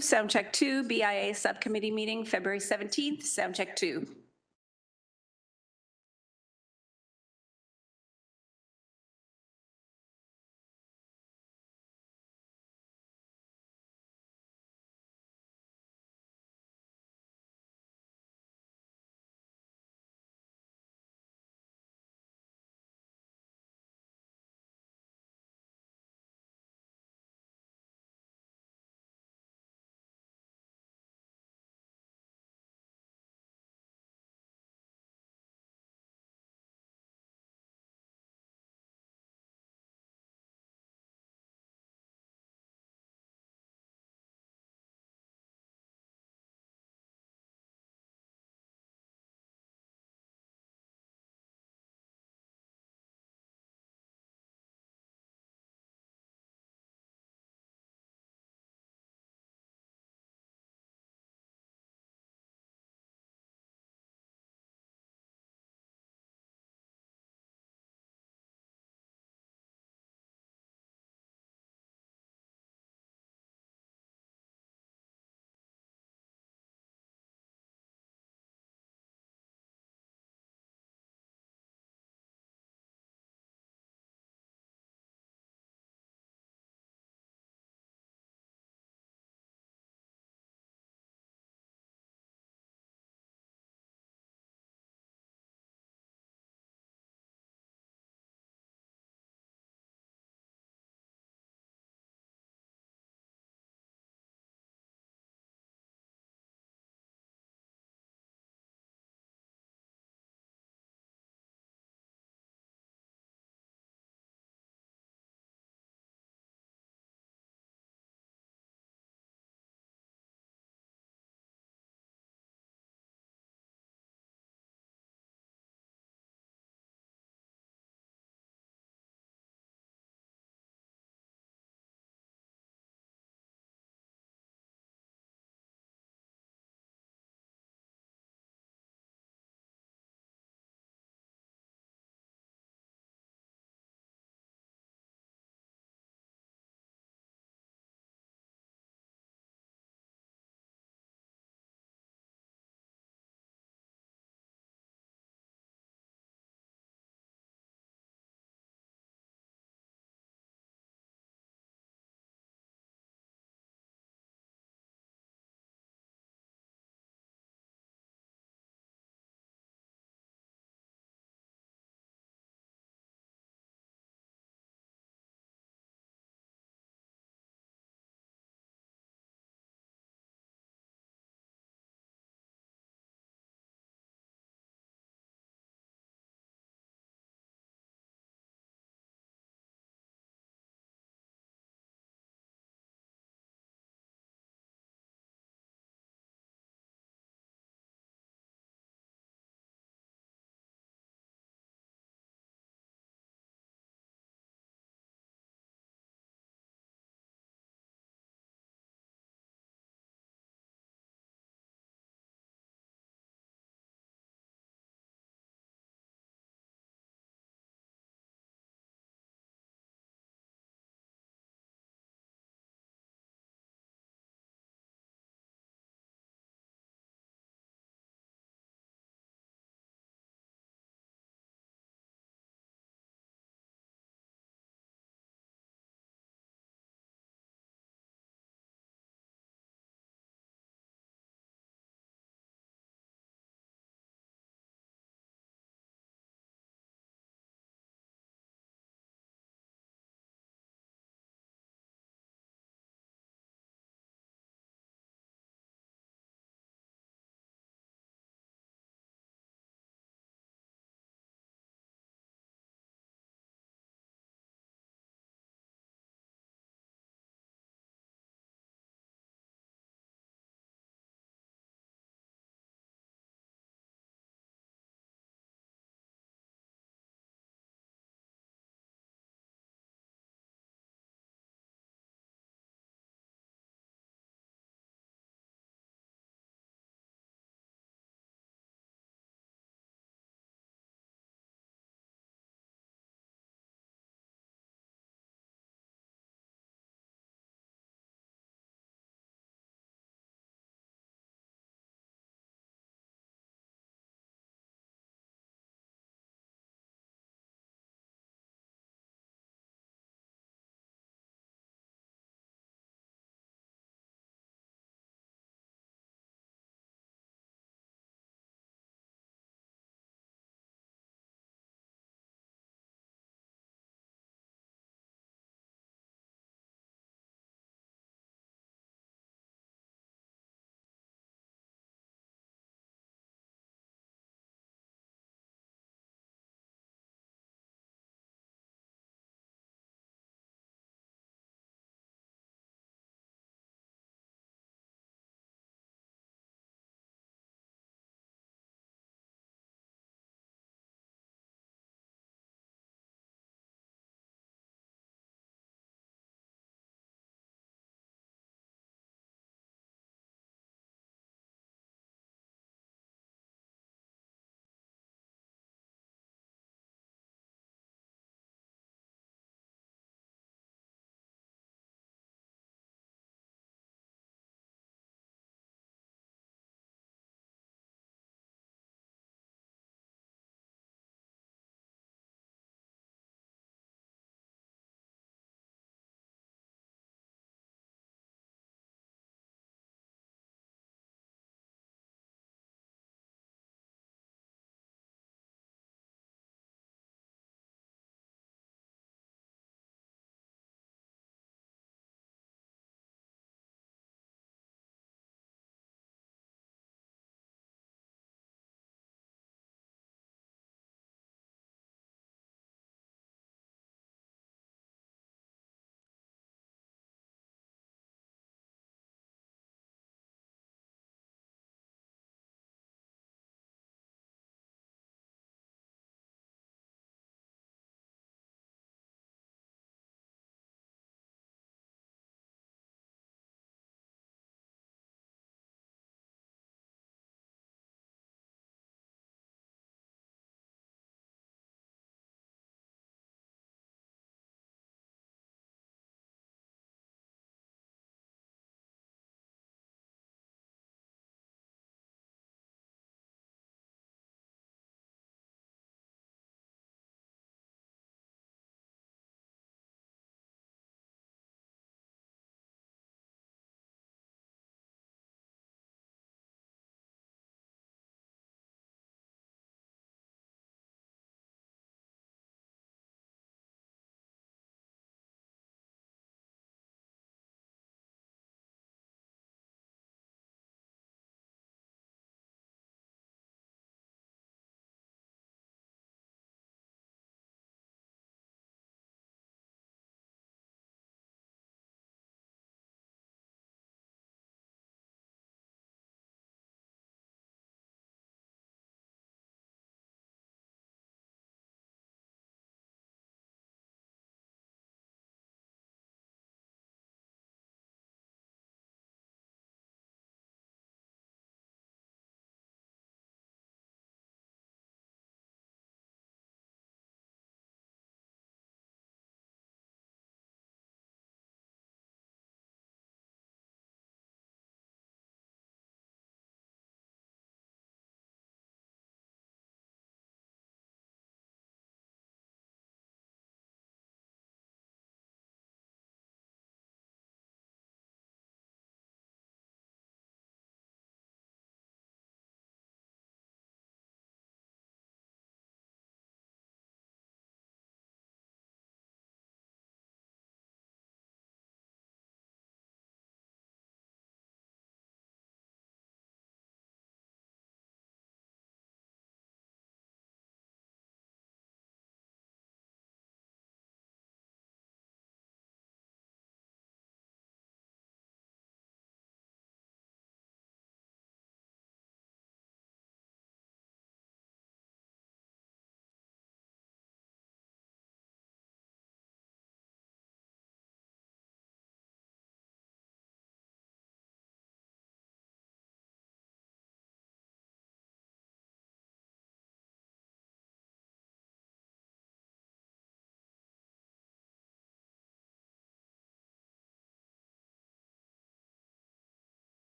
Sound check 2, BIA Subcommittee meeting, February 17th, sound check 2.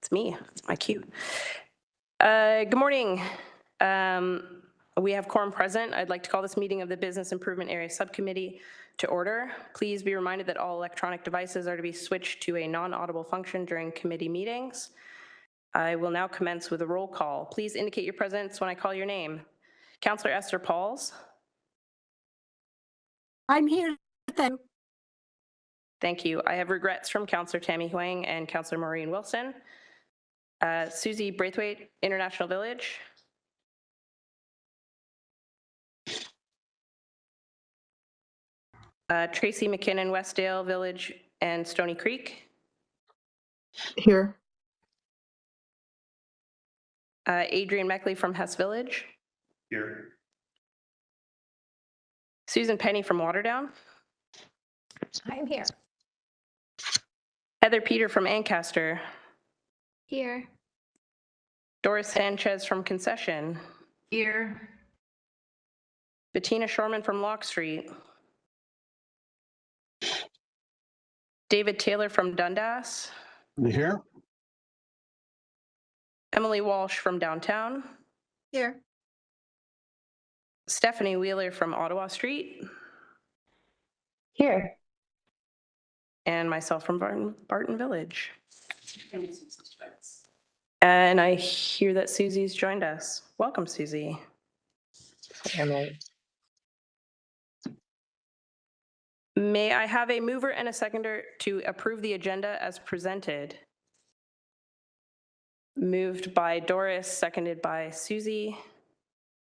It's me. It's my cue. Good morning. We have quorum present. I'd like to call this meeting of the Business Improvement Area Subcommittee to order. Please be reminded that all electronic devices are to be switched to a non-audible function during committee meetings. I will now commence with a roll call. Please indicate your presence when I call your name. Councillor Esther Pauls. I'm here. Thank you. I have regrets from Councillor Tammy Huang and Councillor Maureen Wilson. Susie Braithwaite, International Village. Tracy McKinnon, Westdale Village and Stony Creek. Here. Adrian Meckley from Hess Village. Here. Susan Penny from Waterdown. I'm here. Heather Peter from Ancaster. Here. Doris Sanchez from Concession. Here. Bettina Shorman from Lock Street. David Taylor from Dundas. Here. Emily Walsh from Downtown. Here. Stephanie Wheeler from Ottawa Street. Here. And myself from Barton Village. And I hear that Susie's joined us. Welcome, Susie. May I have a mover and a seconder to approve the agenda as presented? Moved by Doris, seconded by Susie.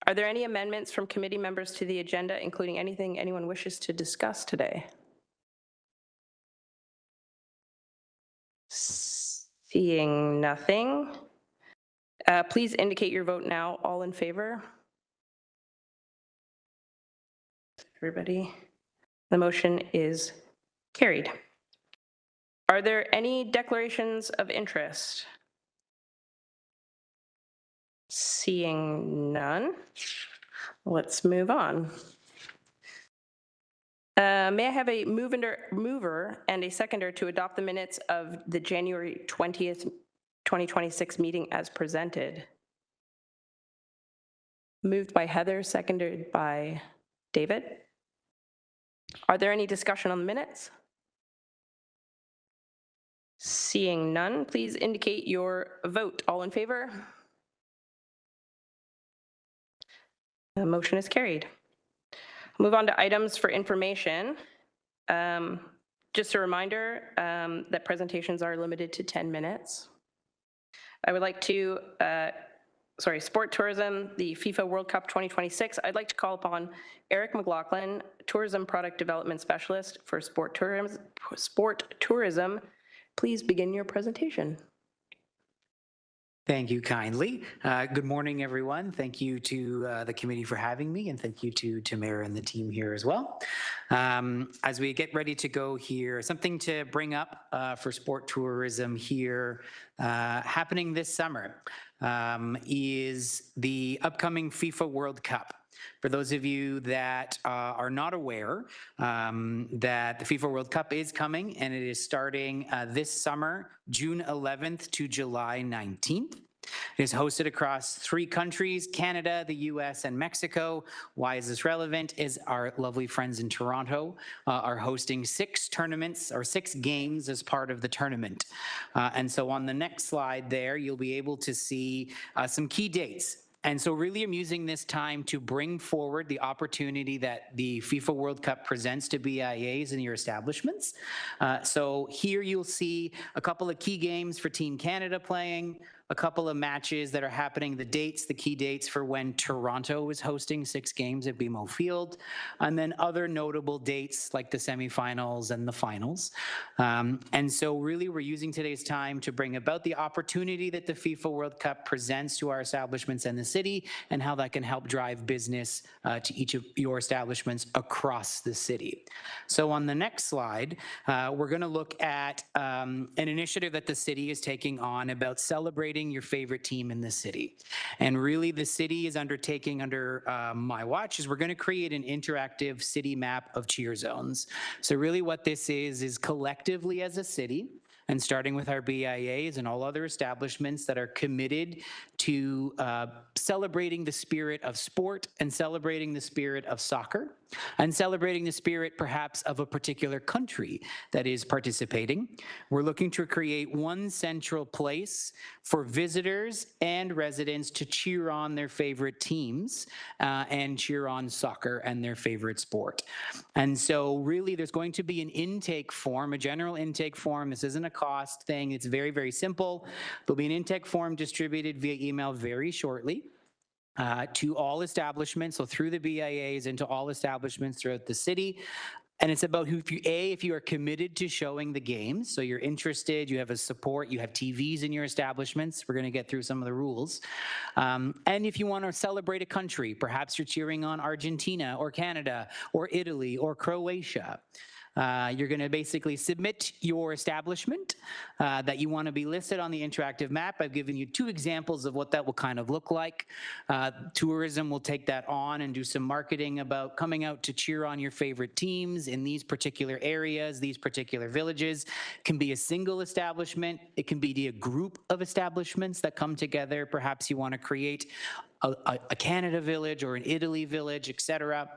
Are there any amendments from committee members to the agenda, including anything anyone wishes to discuss today? Seeing nothing. Please indicate your vote now. All in favor? Everybody? The motion is carried. Are there any declarations of interest? Seeing none, let's move on. May I have a mover and a seconder to adopt the minutes of the January 20th, 2026 meeting as presented? Moved by Heather, seconded by David. Are there any discussion on the minutes? Seeing none, please indicate your vote. All in favor? The motion is carried. Move on to items for information. Just a reminder that presentations are limited to 10 minutes. I would like to, sport tourism, the FIFA World Cup 2026. I'd like to call upon Eric McLaughlin, Tourism Product Development Specialist for Sport Tourism. Please begin your presentation. Thank you kindly. Good morning, everyone. Thank you to the committee for having me, and thank you to Tamara and the team here as well. As we get ready to go here, something to bring up for sport tourism here happening this summer is the upcoming FIFA World Cup. For those of you that are not aware that the FIFA World Cup is coming, and it is starting this summer, June 11th to July 19th. It is hosted across 3 countries, Canada, the US, and Mexico. Why is this relevant? Is our lovely friends in Toronto are hosting 6 tournaments or 6 games as part of the tournament. And so on the next slide there, you'll be able to see some key dates. And so really I'm using this time to bring forward the opportunity that the FIFA World Cup presents to BIAs and your establishments. So here you'll see a couple of key games for Team Canada playing, a couple of matches that are happening, the dates, the key dates for when Toronto is hosting 6 games at BMO Field, and then other notable dates like the semifinals and the finals. And so really we're using today's time to bring about the opportunity that the FIFA World Cup presents to our establishments and the city, and how that can help drive business to each of your establishments across the city. So on the next slide, we're going to look at an initiative that the city is taking on about celebrating your favorite team in the city. And really the city is undertaking under my watch is we're going to create an interactive city map of cheer zones. So really what this is collectively as a city, and starting with our BIAs and all other establishments that are committed to celebrating the spirit of sport and celebrating the spirit of soccer and celebrating the spirit perhaps of a particular country that is participating. We're looking to create one central place for visitors and residents to cheer on their favorite teams and cheer on soccer and their favorite sport. And so really there's going to be an intake form, a general intake form. This isn't a cost thing. It's very, very simple. There'll be an intake form distributed via email very shortly. To all establishments, so through the BIAs and to all establishments throughout the city. And it's about who, if you are committed to showing the games, so you're interested, you have a support, you have TVs in your establishments. We're going to get through some of the rules. And if you want to celebrate a country, perhaps you're cheering on Argentina or Canada or Italy or Croatia. You're going to basically submit your establishment that you want to be listed on the interactive map. I've given you 2 examples of what that will kind of look like. Tourism will take that on and do some marketing about coming out to cheer on your favorite teams in these particular areas, these particular villages. It can be a single establishment. It can be a group of establishments that come together. Perhaps you want to create a Canada village or an Italy village, etc.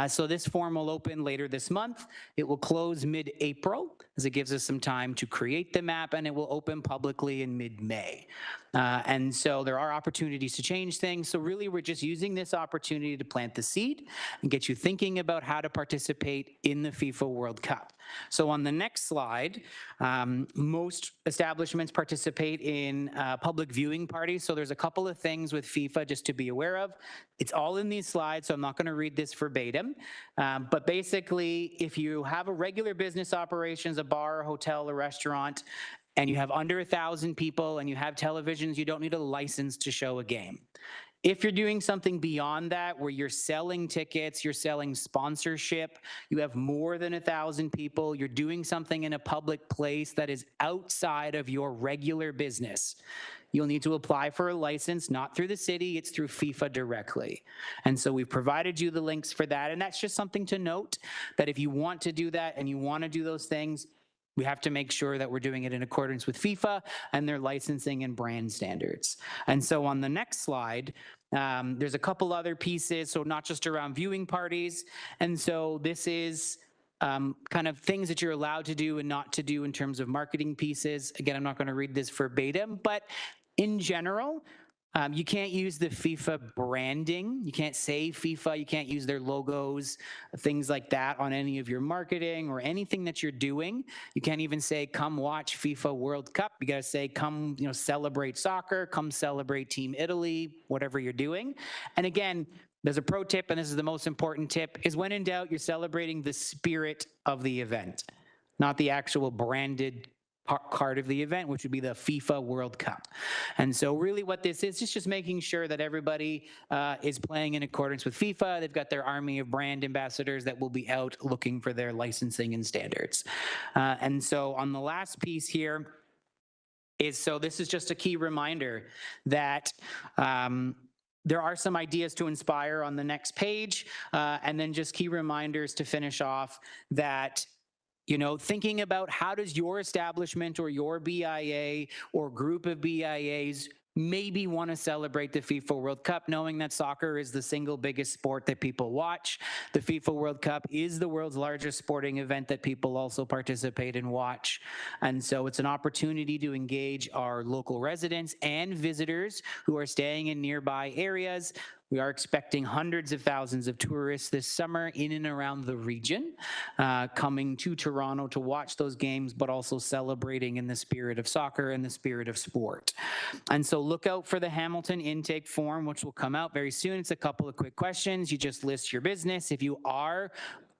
So this form will open later this month. It will close mid-April, as it gives us some time to create the map, and it will open publicly in mid-May. And so there are opportunities to change things. So really, we're just using this opportunity to plant the seed and get you thinking about how to participate in the FIFA World Cup. So on the next slide, most establishments participate in public viewing parties. So there's a couple of things with FIFA just to be aware of. It's all in these slides, so I'm not going to read this verbatim. But basically, if you have a regular business operations, a bar, a hotel, a restaurant, and you have under 1,000 people and you have televisions, you don't need a license to show a game. If you're doing something beyond that, where you're selling tickets, you're selling sponsorship, you have more than 1,000 people, you're doing something in a public place that is outside of your regular business, you'll need to apply for a license, not through the city, it's through FIFA directly. And so we've provided you the links for that. And that's just something to note, that if you want to do that and you want to do those things, we have to make sure that we're doing it in accordance with FIFA and their licensing and brand standards. And so on the next slide, there's a couple other pieces, so not just around viewing parties. And so this is kind of things that you're allowed to do and not to do in terms of marketing pieces. Again, I'm not going to read this verbatim, but in general, you can't use the FIFA branding. You can't say FIFA. You can't use their logos, things like that on any of your marketing or anything that you're doing. You can't even say, come watch FIFA World Cup. You got to say, come, celebrate soccer, come celebrate Team Italy, whatever you're doing. And again, there's a pro tip, and this is the most important tip, is when in doubt, you're celebrating the spirit of the event, not the actual branded part of the event, which would be the FIFA World Cup. And so really what this is just making sure that everybody is playing in accordance with FIFA. They've got their army of brand ambassadors that will be out looking for their licensing and standards. And so on the last piece here is, so this is just a key reminder that there are some ideas to inspire on the next page, and then just key reminders to finish off that thinking about how does your establishment or your BIA or group of BIAs maybe want to celebrate the FIFA World Cup, knowing that soccer is the single biggest sport that people watch. The FIFA World Cup is the world's largest sporting event that people also participate and watch. And so it's an opportunity to engage our local residents and visitors who are staying in nearby areas. We are expecting hundreds of thousands of tourists this summer in and around the region coming to Toronto to watch those games, but also celebrating in the spirit of soccer and the spirit of sport. And so look out for the Hamilton intake form, which will come out very soon. It's a couple of quick questions. You just list your business. If you are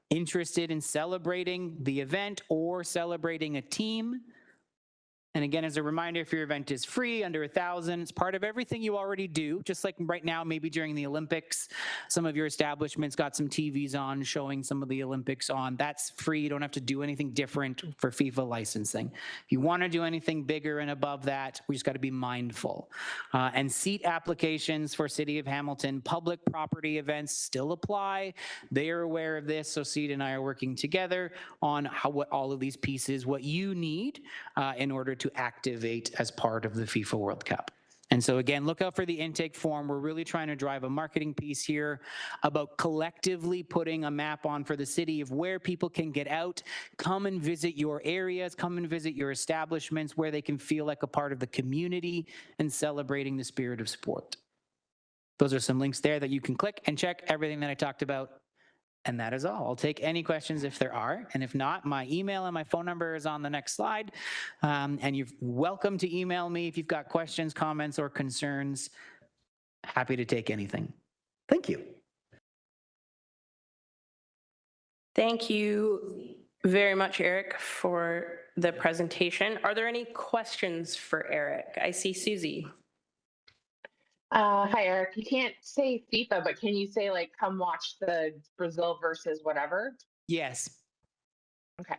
interested in celebrating the event or celebrating a team, And again, as a reminder, if your event is free, under 1,000, it's part of everything you already do. Just like right now, maybe during the Olympics, some of your establishments got some TVs on showing some of the Olympics on. That's free. You don't have to do anything different for FIFA licensing. If you want to do anything bigger and above that, we just got to be mindful. And seat applications for City of Hamilton public property events still apply. They are aware of this, so Seat and I are working together on what all of these pieces, what you need in order to activate as part of the FIFA World Cup. And so again, look out for the intake form. We're really trying to drive a marketing piece here about collectively putting a map on for the city of where people can get out, come and visit your areas, come and visit your establishments where they can feel like a part of the community and celebrating the spirit of sport. Those are some links there that you can click and check everything that I talked about. And that is all. I'll take any questions if there are. And if not, my email and my phone number is on the next slide. And you're welcome to email me if you've got questions, comments, or concerns. Happy to take anything. Thank you. Thank you very much, Eric, for the presentation. Are there any questions for Eric? I see Susie. Hi, Eric. You can't say FIFA, but can you say like, come watch the Brazil versus whatever? Yes. Okay.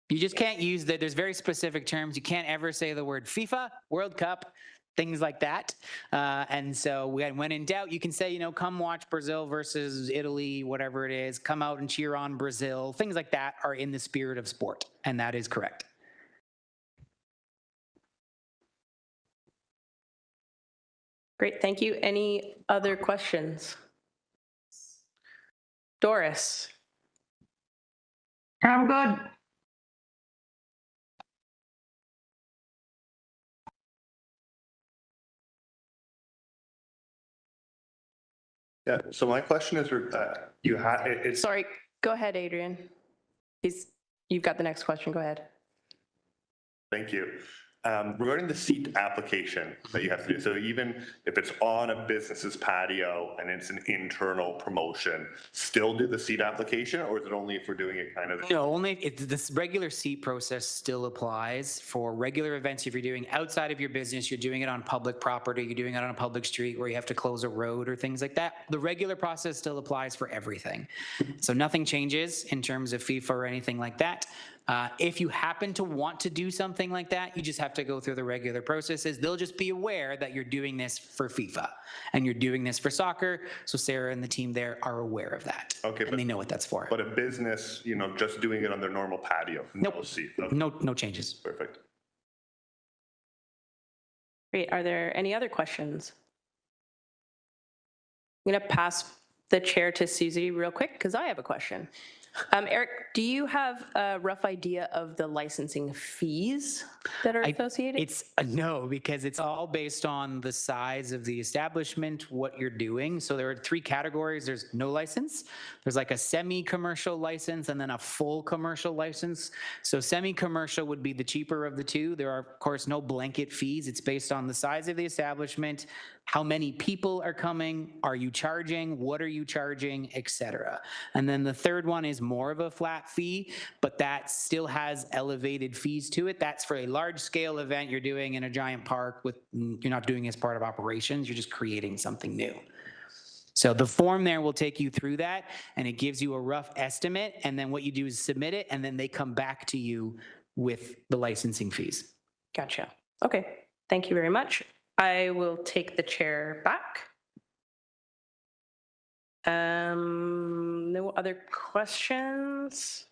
You just can't use that. There's very specific terms. You can't ever say the word FIFA, World Cup, things like that. And so when in doubt, you can say, come watch Brazil versus Italy, whatever it is. Come out and cheer on Brazil. Things like that are in the spirit of sport. And that is correct. Great, thank you. Any other questions? Doris. I'm good. Yeah, so my question is, it's Sorry, go ahead, Adrian. You've got the next question, go ahead. Thank you. Regarding the seat application that you have to do, so even if it's on a business's patio and it's an internal promotion, still do the seat application, or is it only if we're doing it kind of? No, only if this regular seat process still applies for regular events. If you're doing outside of your business, you're doing it on public property, you're doing it on a public street where you have to close a road or things like that. The regular process still applies for everything. So nothing changes in terms of FIFA or anything like that. If you happen to want to do something like that, you just have to go through the regular processes. They'll just be aware that you're doing this for FIFA and you're doing this for soccer. So Sarah and the team there are aware of that. Okay, and they know what that's for. But a business, just doing it on their normal patio, Nope. no seat. Okay. No changes. Perfect. Great, are there any other questions? I'm gonna pass the chair to Susie real quick because I have a question. Eric, do you have a rough idea of the licensing fees that are associated? It's no, because it's all based on the size of the establishment, what you're doing. So there are 3 categories. There's no license, there's like a semi-commercial license, and then a full commercial license. So semi-commercial would be the cheaper of the 2. There are, of course, no blanket fees. It's based on the size of the establishment, how many people are coming, are you charging, what are you charging, etc. And then the third one is more of a flat fee, but that still has elevated fees to it. That's for a large scale event you're doing in a giant park you're not doing as part of operations, you're just creating something new. So the form there will take you through that, and it gives you a rough estimate, and then what you do is submit it, and then they come back to you with the licensing fees. Gotcha. Okay, thank you very much. I will take the chair back. No other questions?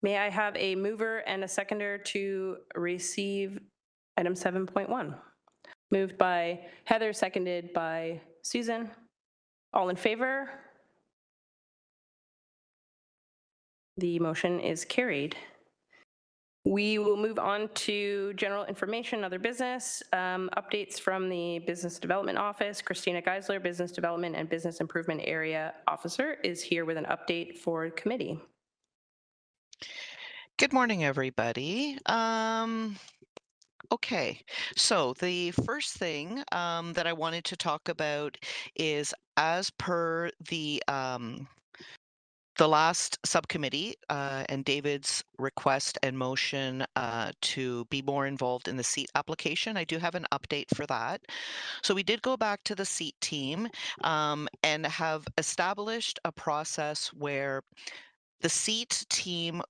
May I have a mover and a seconder to receive item 7.1? Moved by Heather, seconded by Susan. All in favor? The motion is carried. We will move on to general information, other business. Updates from the Business Development Office. Christina Geisler, Business Development and Business Improvement Area Officer, is here with an update for committee. Good morning, everybody. Okay, so the first thing that I wanted to talk about is, as per the the last subcommittee and David's request and motion to be more involved in the seat application, I do have an update for that. So we did go back to the seat team and have established a process where the seat team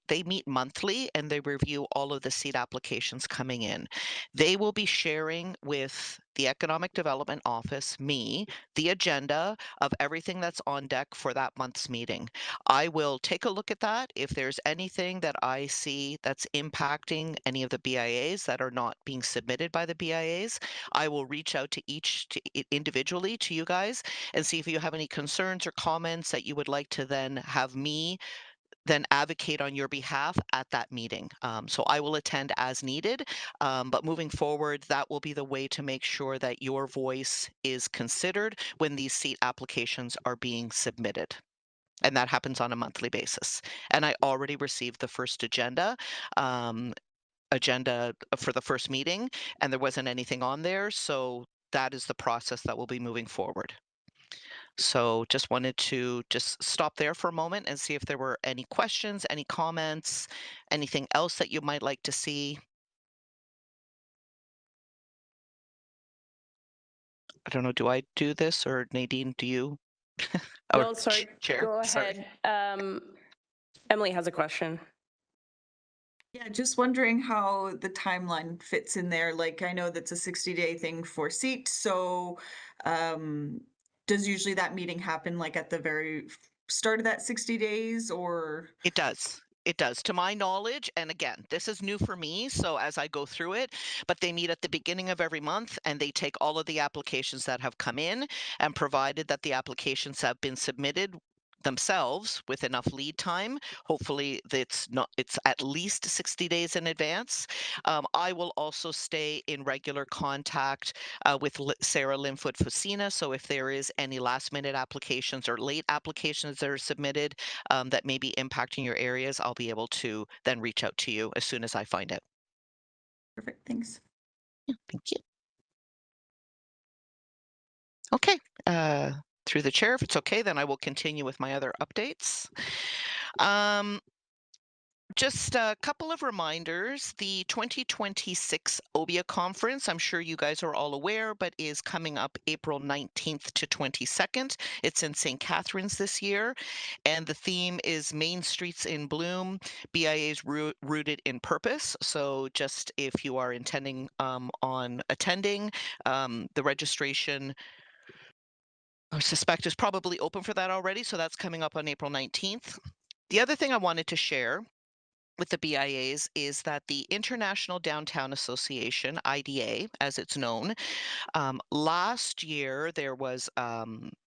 they meet monthly and they review all of the seat applications coming in. They will be sharing with the Economic Development Office, me, the agenda of everything that's on deck for that month's meeting. I will take a look at that. If there's anything that I see that's impacting any of the BIAs that are not being submitted by the BIAs, I will reach out to individually to you guys and see if you have any concerns or comments that you would like to then have me then advocate on your behalf at that meeting. So I will attend as needed, but moving forward, that will be the way to make sure that your voice is considered when these seat applications are being submitted. And that happens on a monthly basis. And I already received the first agenda for the first meeting, and there wasn't anything on there. So that is the process that will be moving forward. So just wanted to just stop there for a moment and see if there were any questions, any comments, anything else that you might like to see. I don't know, do I do this or Nadine, do you? Oh, No, sorry, Chair, go sorry. ahead. Emily has a question. Yeah, just wondering how the timeline fits in there. Like, I know that's a 60-day thing for seat, so does usually that meeting happen like at the very start of that 60 days or? It does. It does, to my knowledge. And again, this is new for me. So as I go through it, but they meet at the beginning of every month and they take all of the applications that have come in, and provided that the applications have been submitted themselves with enough lead time, hopefully it's at least 60 days in advance. I will also stay in regular contact with Sarah Linfoot Fusina. So if there is any last minute applications or late applications that are submitted that may be impacting your areas, I'll be able to then reach out to you as soon as I find out. Perfect, thanks. Yeah, thank you. Okay, through the chair, if it's okay, then I will continue with my other updates. Just a couple of reminders. The 2026 OBIA conference, I'm sure you guys are all aware, but is coming up April 19th to 22nd. It's in St. Catharines this year. And the theme is Main Streets in Bloom, BIA's Rooted in Purpose. So just if you are intending on attending, the registration I suspect is probably open for that already. So that's coming up on April 19th. The other thing I wanted to share with the BIAs is that the International Downtown Association, IDA, as it's known, last year there was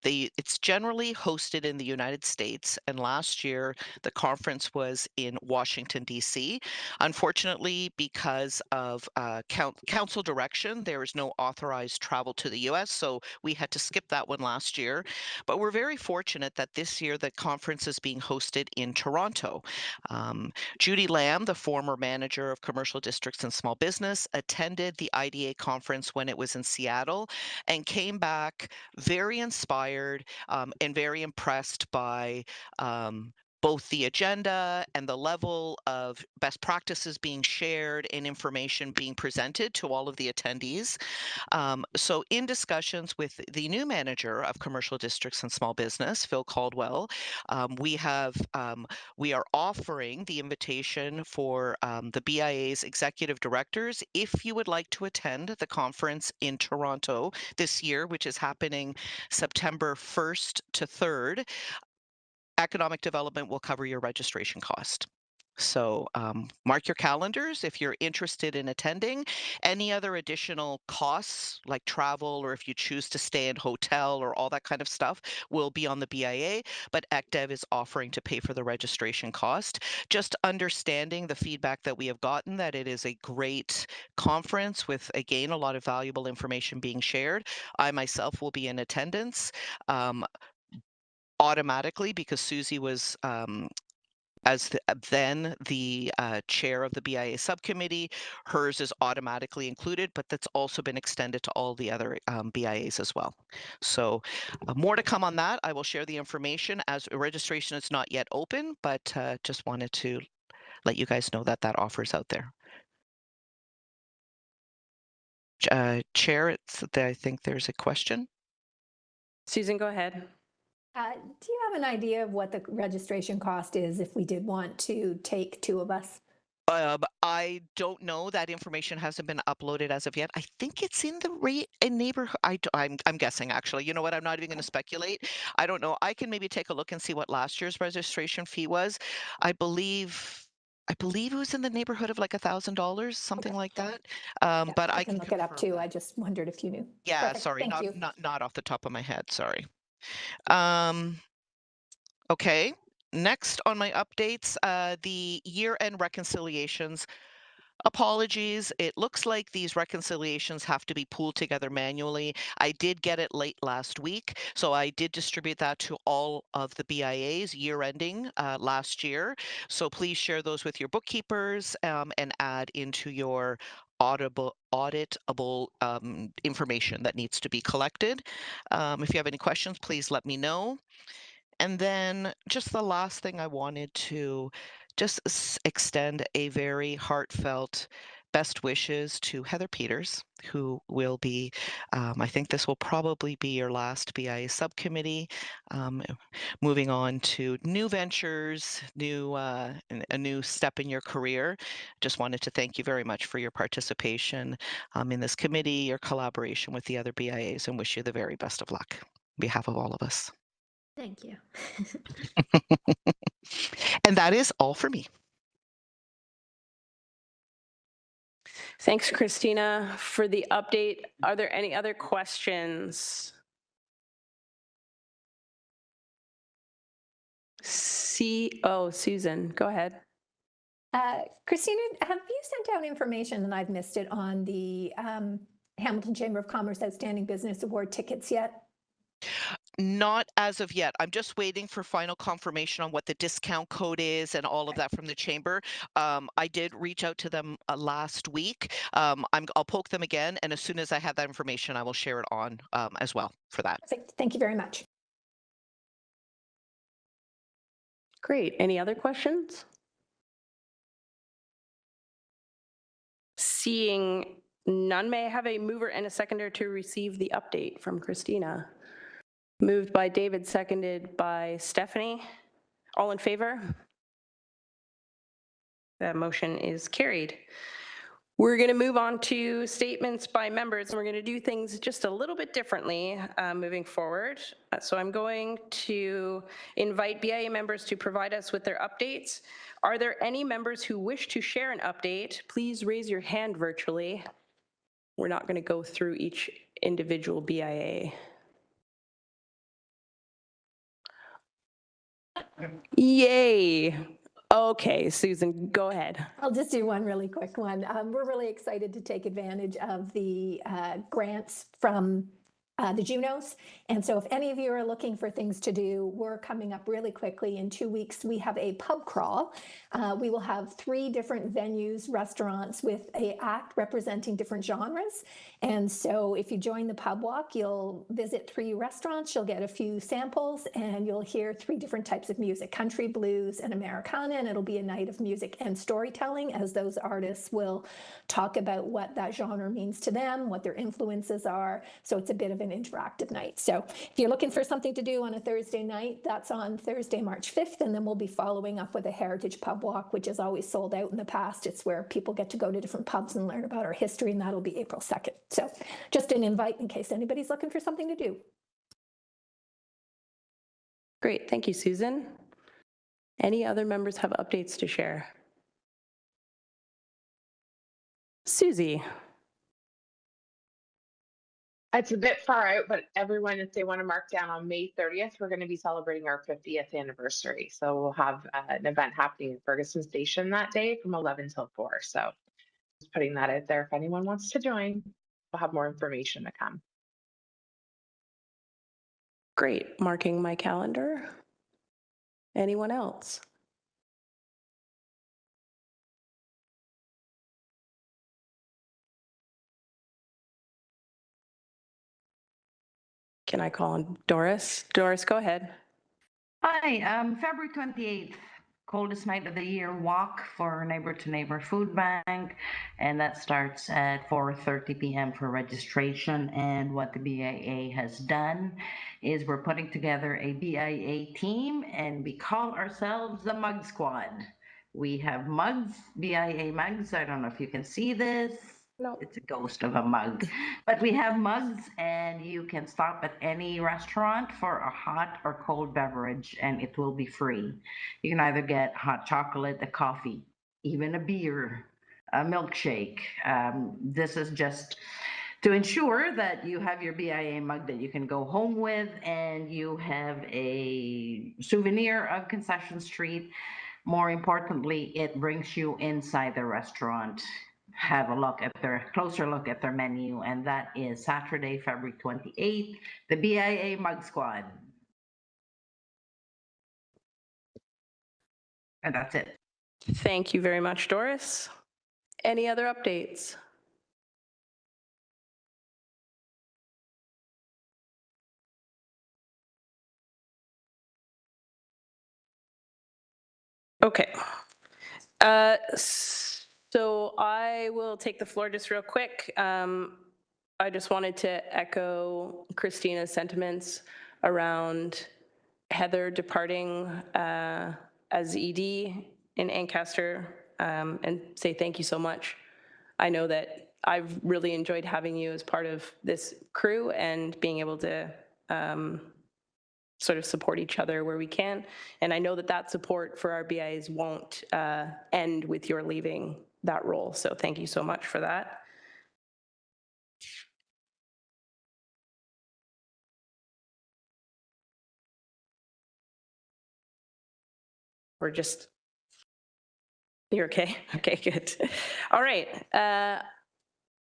it's generally hosted in the United States, and last year the conference was in Washington D.C. Unfortunately, because of council direction, there is no authorized travel to the U.S., so we had to skip that one last year. But we're very fortunate that this year the conference is being hosted in Toronto. Judy Lamb, the former manager of commercial districts and small business, attended the IDA conference when it was in Seattle and came back very inspired and very impressed by both the agenda and the level of best practices being shared and information being presented to all of the attendees. So in discussions with the new manager of commercial districts and small business, Phil Caldwell, we are offering the invitation for the BIA's executive directors if you would like to attend the conference in Toronto this year, which is happening September 1st to 3rd. Economic Development will cover your registration cost. So mark your calendars if you're interested in attending. Any other additional costs like travel, or if you choose to stay in hotel or all that kind of stuff, will be on the BIA, but ECDEV is offering to pay for the registration cost. Just understanding the feedback that we have gotten, that it is a great conference with, again, a lot of valuable information being shared. I myself will be in attendance automatically because Susie was then the chair of the BIA subcommittee, hers is automatically included, but that's also been extended to all the other BIAs as well. So more to come on that. I will share the information as registration is not yet open, but just wanted to let you guys know that that offer's out there. Chair, I think there's a question. Susan, go ahead. Do you have an idea of what the registration cost is if we did want to take 2 of us? I don't know. That information hasn't been uploaded as of yet. I think it's in the neighborhood. I'm guessing actually. You know what? I'm not even going to speculate. I don't know. I can maybe take a look and see what last year's registration fee was. I believe it was in the neighborhood of like $1,000, something like that. Yeah, But I can look it up confirm too. that. I just wondered if you knew. Yeah, Perfect. sorry, Thank you. not off the top of my head. Sorry. Okay. Next on my updates, the year-end reconciliations. Apologies. It looks like these reconciliations have to be pulled together manually. I did get it late last week, so I did distribute that to all of the BIAs year-ending last year. So please share those with your bookkeepers and add into your auditable information that needs to be collected. If you have any questions, please let me know. And then just the last thing I wanted to just extend a very heartfelt best wishes to Heather Peters, who will be, I think this will probably be your last BIA subcommittee, moving on to new ventures, a new step in your career. Just wanted to thank you very much for your participation in this committee, your collaboration with the other BIAs, and wish you the very best of luck on behalf of all of us. Thank you. And that is all for me. Thanks, Christina, for the update. Are there any other questions? Susan, go ahead. Christina, have you sent out information, and I've missed it, on the Hamilton Chamber of Commerce Outstanding Business Award tickets yet? Not as of yet. I'm just waiting for final confirmation on what the discount code is and all of that from the chamber. I did reach out to them last week. I'll poke them again, and as soon as I have that information, I will share it on as well for that. Perfect. Thank you very much. Great. Any other questions? Seeing none, may I have a mover and a seconder to receive the update from Christina? Moved by David, seconded by Stephanie. All in favor? That motion is carried. We're going to move on to statements by members, and we're going to do things just a little bit differently moving forward. So I'm going to invite BIA members to provide us with their updates. Are there any members who wish to share an update? Please raise your hand virtually. We're not going to go through each individual BIA. Yay. Okay, Susan, go ahead. I'll just do one really quick one. We're really excited to take advantage of the grants from the Junos. And so if any of you are looking for things to do, we're coming up really quickly. In 2 weeks, we have a pub crawl. We will have 3 different venues, restaurants with an act representing different genres. And so if you join the pub walk, you'll visit 3 restaurants, you'll get a few samples, and you'll hear 3 different types of music: country, blues, and Americana. And it'll be a night of music and storytelling, as those artists will talk about what that genre means to them, what their influences are. So it's a bit of an interactive night. So if you're looking for something to do on a Thursday night, that's on Thursday, March 5th. And then we'll be following up with a Heritage Pub Walk, which is always sold out in the past. It's where people get to go to different pubs and learn about our history, and that'll be April 2nd. So just an invite in case anybody's looking for something to do. Great, thank you, Susan. Any other members have updates to share? Susie. It's a bit far out, but everyone, if they want to mark down on May 30th, we're going to be celebrating our 50th anniversary. So we'll have an event happening in Ferguson Station that day from 11 till 4. So just putting that out there. If anyone wants to join, we'll have more information to come. Great, marking my calendar. Anyone else? Can I call on Doris? Doris, go ahead. Hi, February 28th, coldest night of the year walk for Neighbor to Neighbor Food Bank. And that starts at 4:30 p.m. for registration. And what the BIA has done is we're putting together a BIA team and we call ourselves the Mug Squad. We have mugs, BIA mugs. I don't know if you can see this. No. It's a ghost of a mug. But we have mugs and you can stop at any restaurant for a hot or cold beverage and it will be free. You can either get hot chocolate, a coffee, even a beer, a milkshake. This is just to ensure that you have your BIA mug that you can go home with and you have a souvenir of Concession Street. More importantly, it brings you inside the restaurant. Have a look at closer look at their menu, and that is Saturday, February 28th, the BIA Mug Squad. And that's it. Thank you very much, Doris. Any other updates? Okay. So I will take the floor just real quick. I just wanted to echo Christina's sentiments around Heather departing as ED in Ancaster, and say thank you so much. I know that I've really enjoyed having you as part of this crew and being able to sort of support each other where we can. And I know that that support for our BIs won't end with your leaving that role. So thank you so much for that. We're just, you're okay? Okay, good. All right.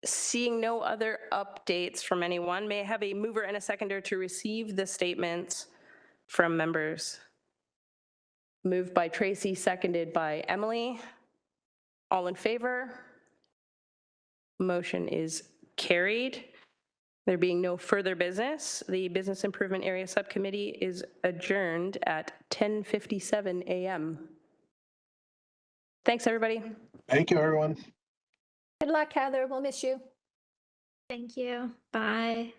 Seeing no other updates from anyone, may I have a mover and a seconder to receive the statements from members? Moved by Tracy, seconded by Emily. All in favor? Motion is carried. There being no further business, the Business Improvement Area Subcommittee is adjourned at 10:57 a.m. Thanks, everybody. Thank you, everyone. Good luck, Heather. We'll miss you. Thank you. Bye.